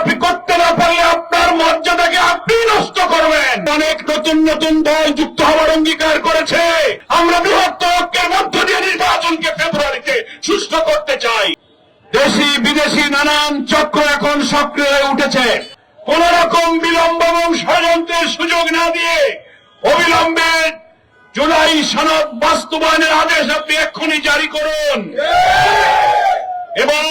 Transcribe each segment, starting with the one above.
আপনি করতে না পারলে আপনার মর্যাদাকে আপনি নষ্ট করবেন। অনেক নতুন নতুন দল যুক্ত হওয়ার অঙ্গীকার করেছে। আমরা বৃহত্তর ঐক্যের মধ্য দিয়ে নির্বাচনকে ফেব্রুয়ারিতে সুষ্ঠু করতে চাই। দেশি বিদেশি নানান চক্র এখন সক্রিয় হয়ে উঠেছে। কোন রকম বিলম্ব এবং ষড়যন্ত্রের সুযোগ না দিয়ে অবিলম্বে জুলাই সনদ বাস্তবায়নের আদেশ আপনি এক্ষুনি জারি করুন এবং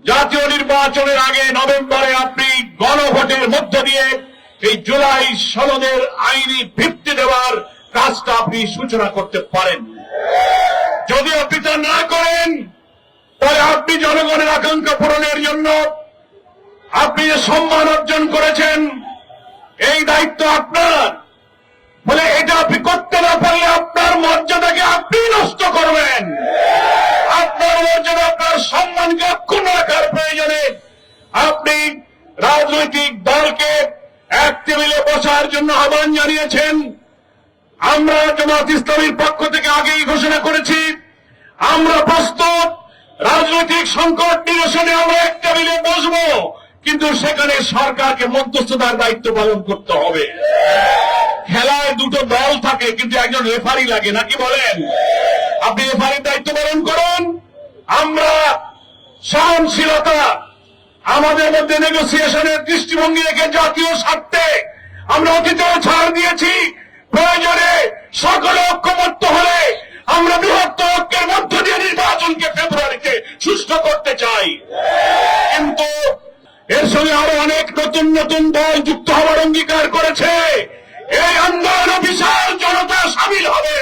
জাতীয় নির্বাচনের আগে নভেম্বরে আপনি গণভোটের মধ্য দিয়ে এই জুলাই সনদের আইনি ভিত্তি দেওয়ার কাজটা আপনি সূচনা করতে পারেন। যদি আপনি তা না করেন তাহলে আপনি জনগণের আকাঙ্ক্ষা পূরণের জন্য আপনি যে সম্মান অর্জন করেছেন এই দায়িত্ব আপনার, বলে এটা আপনি করতে না পারলে আপনার মর্যাদাকে আপনি নষ্ট করবেন। আপনার মর্যাদা আপনার সম্মানকে অক্ষুণ্ণ রাখার প্রয়োজনে আপনি রাজনৈতিক দলকে এক টেবিলে বসার জন্য আহ্বান জানিয়েছেন। আমরা জামাত ইসলামীর পক্ষ থেকে আগেই ঘোষণা করেছি আমরা প্রস্তুত রাজনৈতিক সংকট নিরসনে আমরা এক টেবিলে বসবো, কিন্তু সেখানে সরকারকে মধ্যস্থতার দায়িত্ব পালন করতে হবে। খেলায় দুটো দল থাকে কিন্তু একজন রেফারি লাগে, নাকি বলেন? আপনি রেফারির দায়িত্ব পালন করুন। আমরা সহনশীলতা আমাদের মধ্যে নেগোসিয়েশনের দৃষ্টিভঙ্গি রেখে জাতীয় স্বার্থে আমরা অতীতেও ছাড় দিয়েছি। প্রয়োজনে সকলে ঐক্যমত্য হলে আমরা বৃহত্তর ঐক্যের মধ্য দিয়ে নির্বাচনকে ফেব্রুয়ারিতে সুষ্ঠু করতে চাই। কিন্তু এর সঙ্গে আরো অনেক নতুন নতুন দল যুক্ত হওয়ার অঙ্গীকার করেছে। এই আন্দোলনে বিশাল জনতা সামিল হবে।